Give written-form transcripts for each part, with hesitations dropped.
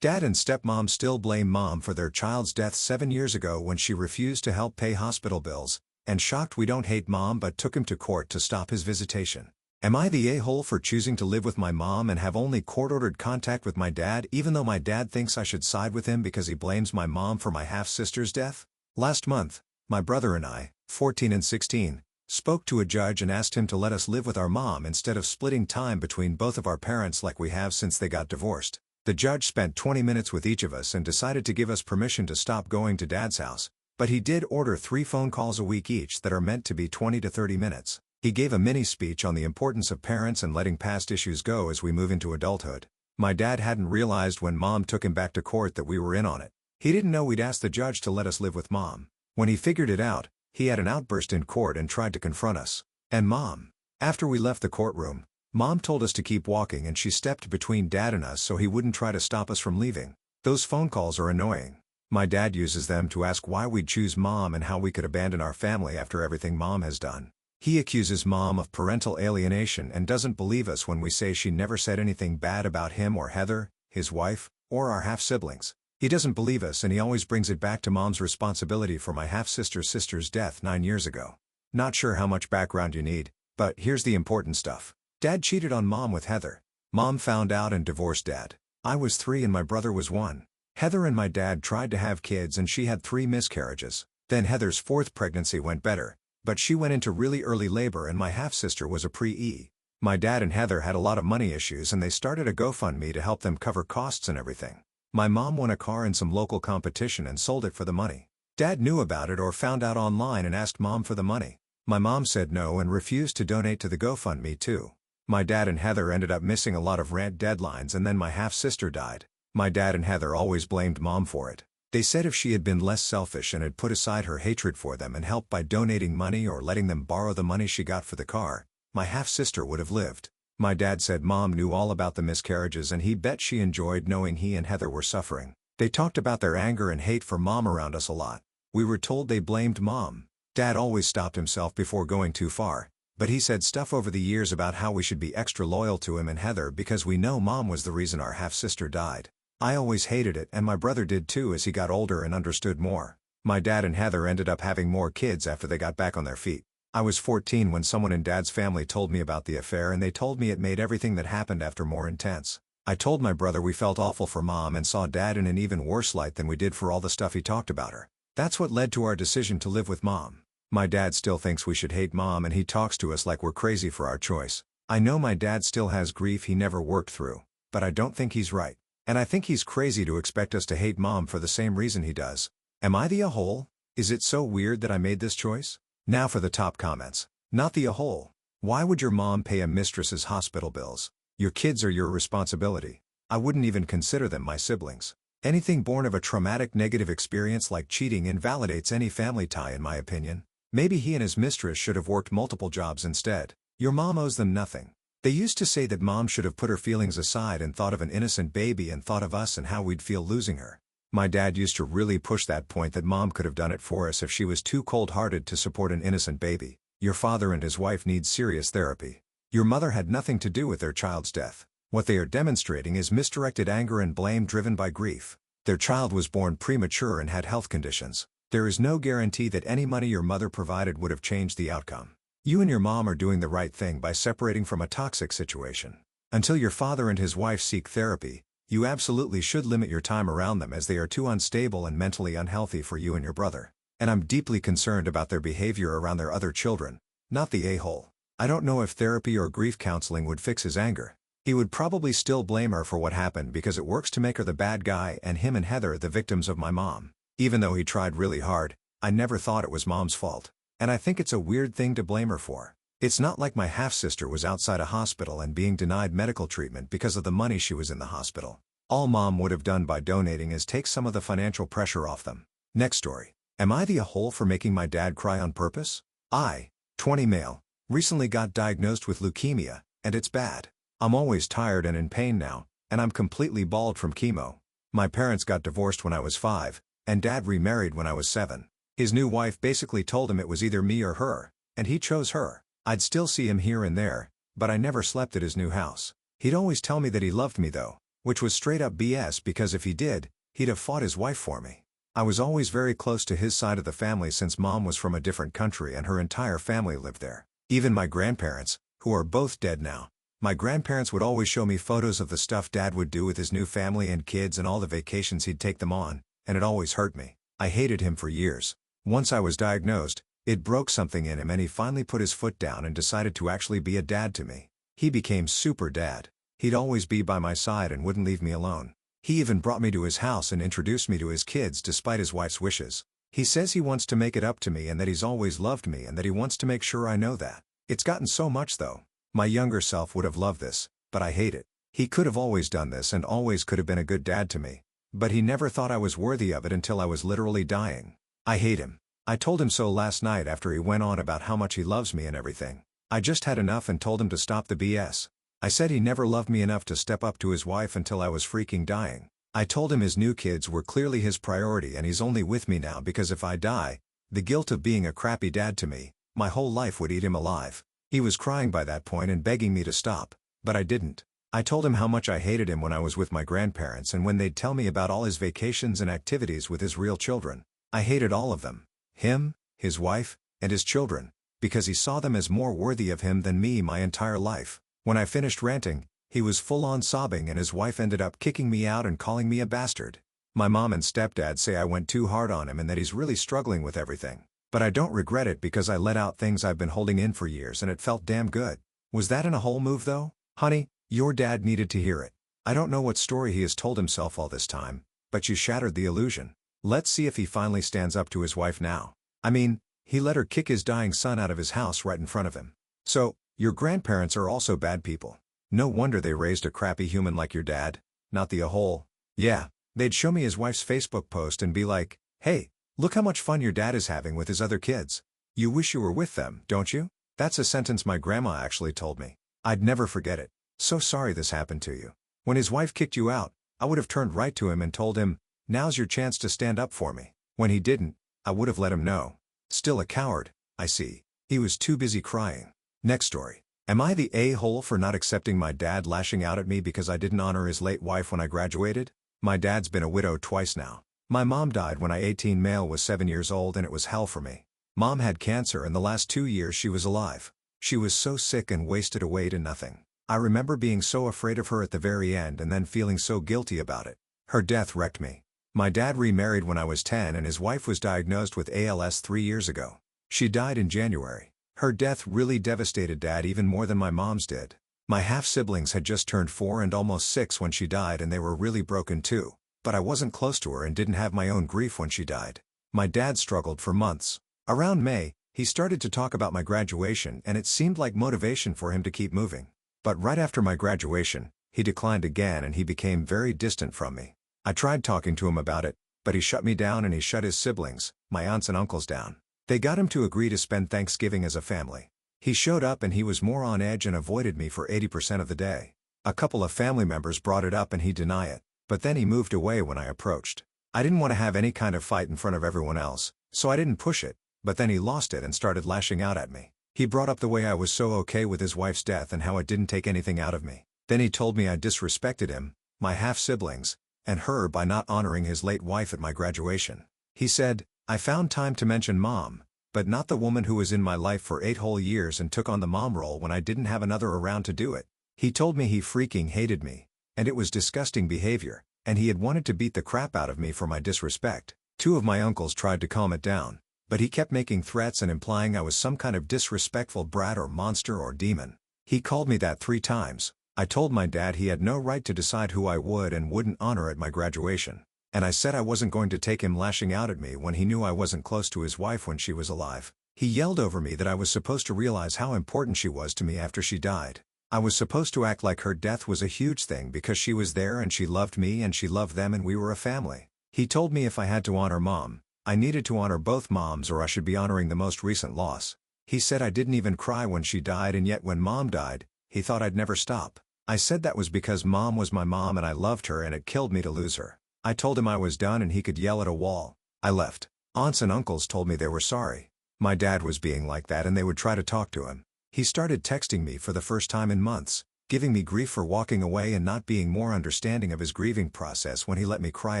Dad and stepmom still blame mom for their child's death 7 years ago when she refused to help pay hospital bills, and shocked we don't hate mom but took him to court to stop his visitation. Am I the a-hole for choosing to live with my mom and have only court-ordered contact with my dad even though my dad thinks I should side with him because he blames my mom for my half-sister's death? Last month, my brother and I, 14 and 16, spoke to a judge and asked him to let us live with our mom instead of splitting time between both of our parents like we have since they got divorced. The judge spent 20 minutes with each of us and decided to give us permission to stop going to Dad's house, but he did order 3 phone calls a week each that are meant to be 20 to 30 minutes. He gave a mini speech on the importance of parents and letting past issues go as we move into adulthood. My dad hadn't realized when mom took him back to court that we were in on it. He didn't know we'd asked the judge to let us live with mom. When he figured it out, he had an outburst in court and tried to confront us. And mom. After we left the courtroom, mom told us to keep walking and she stepped between dad and us so he wouldn't try to stop us from leaving. Those phone calls are annoying. My dad uses them to ask why we'd choose mom and how we could abandon our family after everything mom has done. He accuses mom of parental alienation and doesn't believe us when we say she never said anything bad about him or Heather, his wife, or our half-siblings. He doesn't believe us and he always brings it back to mom's responsibility for my half-sister's death 9 years ago. Not sure how much background you need, but here's the important stuff. Dad cheated on mom with Heather. Mom found out and divorced dad. I was 3 and my brother was 1. Heather and my dad tried to have kids and she had 3 miscarriages. Then Heather's 4th pregnancy went better, but she went into really early labor and my half-sister was a pre-E. My dad and Heather had a lot of money issues and they started a GoFundMe to help them cover costs and everything. My mom won a car in some local competition and sold it for the money. Dad knew about it or found out online and asked mom for the money. My mom said no and refused to donate to the GoFundMe too. My dad and Heather ended up missing a lot of rent deadlines and then my half-sister died. My dad and Heather always blamed mom for it. They said if she had been less selfish and had put aside her hatred for them and helped by donating money or letting them borrow the money she got for the car, my half-sister would have lived. My dad said mom knew all about the miscarriages and he bet she enjoyed knowing he and Heather were suffering. They talked about their anger and hate for mom around us a lot. We were told they blamed mom. Dad always stopped himself before going too far, but he said stuff over the years about how we should be extra loyal to him and Heather because we know mom was the reason our half-sister died. I always hated it and my brother did too as he got older and understood more. My dad and Heather ended up having more kids after they got back on their feet. I was 14 when someone in Dad's family told me about the affair and they told me it made everything that happened after more intense. I told my brother we felt awful for mom and saw Dad in an even worse light than we did for all the stuff he talked about her. That's what led to our decision to live with mom. My dad still thinks we should hate mom and he talks to us like we're crazy for our choice. I know my dad still has grief he never worked through, but I don't think he's right. And I think he's crazy to expect us to hate mom for the same reason he does. Am I the a-hole? Is it so weird that I made this choice? Now for the top comments. Not the a-hole. Why would your mom pay a mistress's hospital bills? Your kids are your responsibility. I wouldn't even consider them my siblings. Anything born of a traumatic negative experience like cheating invalidates any family tie in my opinion. Maybe he and his mistress should have worked multiple jobs instead. Your mom owes them nothing. They used to say that mom should have put her feelings aside and thought of an innocent baby and thought of us and how we'd feel losing her. My dad used to really push that point that mom could have done it for us if she was too cold-hearted to support an innocent baby. Your father and his wife need serious therapy. Your mother had nothing to do with their child's death. What they are demonstrating is misdirected anger and blame driven by grief. Their child was born premature and had health conditions. There is no guarantee that any money your mother provided would have changed the outcome. You and your mom are doing the right thing by separating from a toxic situation. Until your father and his wife seek therapy, you absolutely should limit your time around them as they are too unstable and mentally unhealthy for you and your brother. And I'm deeply concerned about their behavior around their other children, not the a-hole. I don't know if therapy or grief counseling would fix his anger. He would probably still blame her for what happened because it works to make her the bad guy and him and Heather the victims of my mom. Even though he tried really hard, I never thought it was mom's fault. And I think it's a weird thing to blame her for. It's not like my half-sister was outside a hospital and being denied medical treatment because of the money she was in the hospital. All mom would have done by donating is take some of the financial pressure off them. Next story. Am I the a-hole for making my dad cry on purpose? I, 20 male, recently got diagnosed with leukemia, and it's bad. I'm always tired and in pain now, and I'm completely bald from chemo. My parents got divorced when I was 5, and dad remarried when I was 7. His new wife basically told him it was either me or her, and he chose her. I'd still see him here and there, but I never slept at his new house. He'd always tell me that he loved me though. which was straight up BS because if he did, he'd have fought his wife for me. I was always very close to his side of the family since mom was from a different country and her entire family lived there. Even my grandparents, who are both dead now. My grandparents would always show me photos of the stuff dad would do with his new family and kids and all the vacations he'd take them on, and it always hurt me. I hated him for years. Once I was diagnosed, it broke something in him and he finally put his foot down and decided to actually be a dad to me. He became super dad. He'd always be by my side and wouldn't leave me alone. He even brought me to his house and introduced me to his kids despite his wife's wishes. He says he wants to make it up to me and that he's always loved me and that he wants to make sure I know that. It's gotten so much though. My younger self would have loved this, but I hate it. He could have always done this and always could have been a good dad to me. But he never thought I was worthy of it until I was literally dying. I hate him. I told him so last night after he went on about how much he loves me and everything. I just had enough and told him to stop the BS. I said he never loved me enough to step up to his wife until I was freaking dying. I told him his new kids were clearly his priority and he's only with me now because if I die, the guilt of being a crappy dad to me, my whole life would eat him alive. He was crying by that point and begging me to stop, but I didn't. I told him how much I hated him when I was with my grandparents and when they'd tell me about all his vacations and activities with his real children. I hated all of them. Him, his wife, and his children, because he saw them as more worthy of him than me my entire life. When I finished ranting, he was full-on sobbing and his wife ended up kicking me out and calling me a bastard. My mom and stepdad say I went too hard on him and that he's really struggling with everything. But I don't regret it because I let out things I've been holding in for years and it felt damn good. Was that in a whole move though? Honey, your dad needed to hear it. I don't know what story he has told himself all this time, but you shattered the illusion. Let's see if he finally stands up to his wife now. I mean, he let her kick his dying son out of his house right in front of him. So, your grandparents are also bad people. No wonder they raised a crappy human like your dad, not the a-hole. Yeah, they'd show me his wife's Facebook post and be like, hey, look how much fun your dad is having with his other kids. You wish you were with them, don't you? That's a sentence my grandma actually told me. I'd never forget it. So sorry this happened to you. When his wife kicked you out, I would have turned right to him and told him, now's your chance to stand up for me. When he didn't, I would have let him know. Still a coward, I see. He was too busy crying. Next story. Am I the a-hole for not accepting my dad lashing out at me because I didn't honor his late wife when I graduated? My dad's been a widow twice now. My mom died when I 18 male was 7 years old and it was hell for me. Mom had cancer and the last 2 years she was alive. She was so sick and wasted away to nothing. I remember being so afraid of her at the very end and then feeling so guilty about it. Her death wrecked me. My dad remarried when I was 10 and his wife was diagnosed with ALS 3 years ago. She died in January. Her death really devastated Dad even more than my mom's did. My half-siblings had just turned 4 and almost 6 when she died and they were really broken too. But I wasn't close to her and didn't have my own grief when she died. My dad struggled for months. Around May, he started to talk about my graduation and it seemed like motivation for him to keep moving. But right after my graduation, he declined again and he became very distant from me. I tried talking to him about it, but he shut me down and he shut his siblings, my aunts and uncles down. They got him to agree to spend Thanksgiving as a family. He showed up and he was more on edge and avoided me for 80% of the day. A couple of family members brought it up and he denied it, but then he moved away when I approached. I didn't want to have any kind of fight in front of everyone else, so I didn't push it, but then he lost it and started lashing out at me. He brought up the way I was so okay with his wife's death and how it didn't take anything out of me. Then he told me I disrespected him, my half-siblings, and her by not honoring his late wife at my graduation. He said, I found time to mention Mom, but not the woman who was in my life for 8 whole years and took on the mom role when I didn't have another around to do it. He told me he freaking hated me, and it was disgusting behavior, and he had wanted to beat the crap out of me for my disrespect. 2 of my uncles tried to calm it down, but he kept making threats and implying I was some kind of disrespectful brat or monster or demon. He called me that 3 times. I told my dad he had no right to decide who I would and wouldn't honor at my graduation. And I said I wasn't going to take him lashing out at me when he knew I wasn't close to his wife when she was alive. He yelled over me that I was supposed to realize how important she was to me after she died. I was supposed to act like her death was a huge thing because she was there and she loved me and she loved them and we were a family. He told me if I had to honor Mom, I needed to honor both moms or I should be honoring the most recent loss. He said I didn't even cry when she died and yet when Mom died, he thought I'd never stop. I said that was because Mom was my mom and I loved her and it killed me to lose her. I told him I was done and he could yell at a wall. I left. Aunts and uncles told me they were sorry. My dad was being like that and they would try to talk to him. He started texting me for the first time in months. giving me grief for walking away and not being more understanding of his grieving process when he let me cry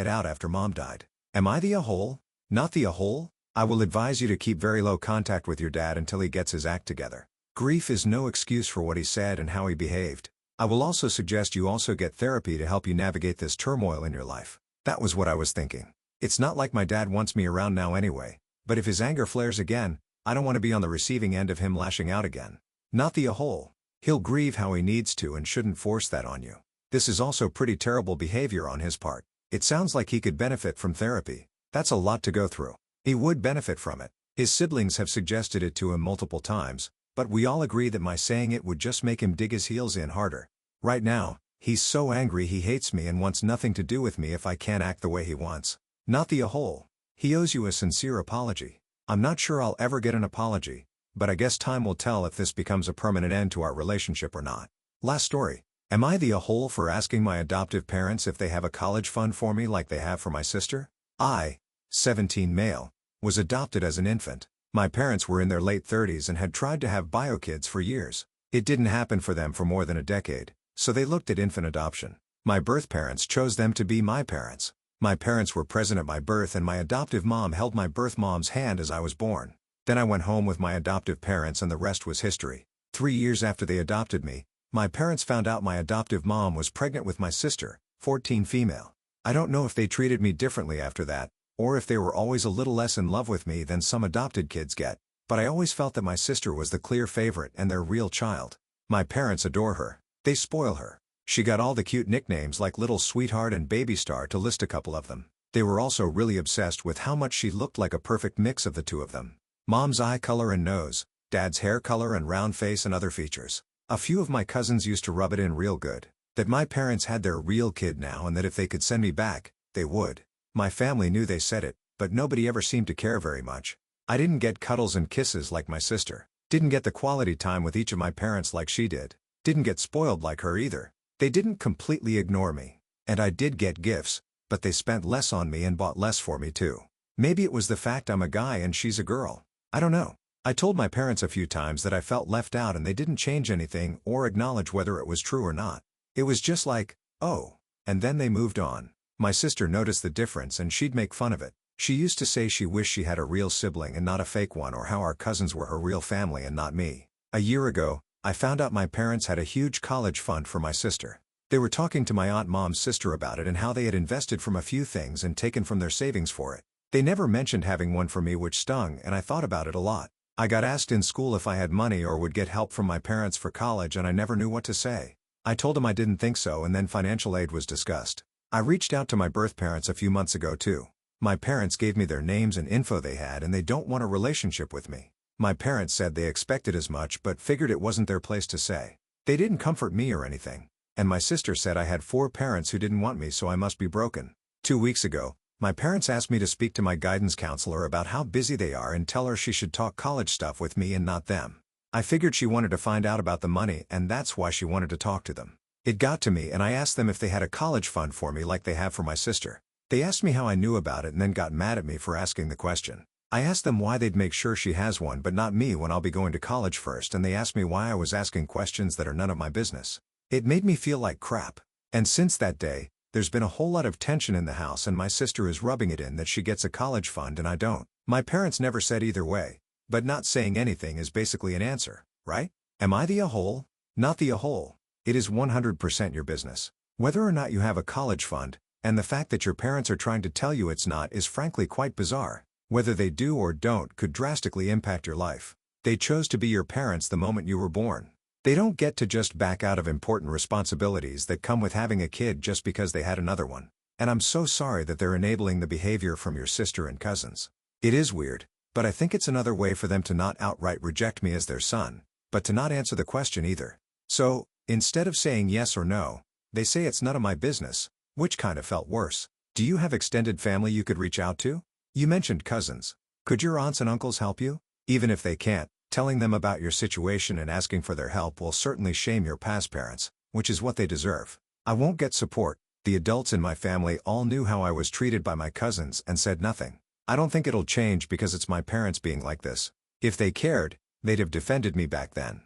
it out after mom died. Am I the a-hole? Not the a-hole? I will advise you to keep very low contact with your dad until he gets his act together. Grief is no excuse for what he said and how he behaved. I will also suggest you also get therapy to help you navigate this turmoil in your life. That was what I was thinking. It's not like my dad wants me around now anyway, but if his anger flares again, I don't want to be on the receiving end of him lashing out again. Not the a-hole. He'll grieve how he needs to and shouldn't force that on you. This is also pretty terrible behavior on his part. It sounds like he could benefit from therapy. That's a lot to go through. He would benefit from it. His siblings have suggested it to him multiple times, but we all agree that my saying it would just make him dig his heels in harder. Right now, he's so angry he hates me and wants nothing to do with me if I can't act the way he wants. Not the a-hole. He owes you a sincere apology. I'm not sure I'll ever get an apology, but I guess time will tell if this becomes a permanent end to our relationship or not. Last story. Am I the a-hole for asking my adoptive parents if they have a college fund for me like they have for my sister? I, 17 male, was adopted as an infant. My parents were in their late 30s and had tried to have bio kids for years. It didn't happen for them for more than a decade, so they looked at infant adoption. My birth parents chose them to be my parents. My parents were present at my birth and my adoptive mom held my birth mom's hand as I was born. Then I went home with my adoptive parents and the rest was history. 3 years after they adopted me, my parents found out my adoptive mom was pregnant with my sister, 14 female. I don't know if they treated me differently after that, or if they were always a little less in love with me than some adopted kids get, but I always felt that my sister was the clear favorite and their real child. My parents adore her. They spoil her. She got all the cute nicknames like Little Sweetheart and Baby Star to list a couple of them. They were also really obsessed with how much she looked like a perfect mix of the two of them. Mom's eye color and nose, dad's hair color and round face and other features. A few of my cousins used to rub it in real good, that my parents had their real kid now and that if they could send me back, they would. My family knew they said it, but nobody ever seemed to care very much. I didn't get cuddles and kisses like my sister. Didn't get the quality time with each of my parents like she did. Didn't get spoiled like her either. They didn't completely ignore me. And I did get gifts, but they spent less on me and bought less for me too. Maybe it was the fact I'm a guy and she's a girl. I don't know. I told my parents a few times that I felt left out and they didn't change anything or acknowledge whether it was true or not. It was just like, oh, and then they moved on. My sister noticed the difference and she'd make fun of it. She used to say she wished she had a real sibling and not a fake one, or how our cousins were her real family and not me. A year ago, I found out my parents had a huge college fund for my sister. They were talking to my aunt mom's sister about it and how they had invested from a few things and taken from their savings for it. They never mentioned having one for me, which stung, and I thought about it a lot. I got asked in school if I had money or would get help from my parents for college and I never knew what to say. I told them I didn't think so and then financial aid was discussed. I reached out to my birth parents a few months ago too. My parents gave me their names and info they had and they don't want a relationship with me. My parents said they expected as much but figured it wasn't their place to say. They didn't comfort me or anything. And my sister said I had 4 parents who didn't want me, so I must be broken. 2 weeks ago, my parents asked me to speak to my guidance counselor about how busy they are and tell her she should talk college stuff with me and not them. I figured she wanted to find out about the money and that's why she wanted to talk to them. It got to me and I asked them if they had a college fund for me like they have for my sister. They asked me how I knew about it and then got mad at me for asking the question. I asked them why they'd make sure she has one but not me when I'll be going to college first, and they asked me why I was asking questions that are none of my business. It made me feel like crap. And since that day, there's been a whole lot of tension in the house and my sister is rubbing it in that she gets a college fund and I don't. My parents never said either way, but not saying anything is basically an answer, right? Am I the a-hole? Not the a-hole. It is 100% your business. Whether or not you have a college fund, and the fact that your parents are trying to tell you it's not, is frankly quite bizarre. Whether they do or don't could drastically impact your life. They chose to be your parents the moment you were born. They don't get to just back out of important responsibilities that come with having a kid just because they had another one. And I'm so sorry that they're enabling the behavior from your sister and cousins. It is weird, but I think it's another way for them to not outright reject me as their son, but to not answer the question either. So, instead of saying yes or no, they say it's none of my business, which kind of felt worse. Do you have extended family you could reach out to? You mentioned cousins. Could your aunts and uncles help you? Even if they can't, telling them about your situation and asking for their help will certainly shame your past parents, which is what they deserve. I won't get support. The adults in my family all knew how I was treated by my cousins and said nothing. I don't think it'll change because it's my parents being like this. If they cared, they'd have defended me back then.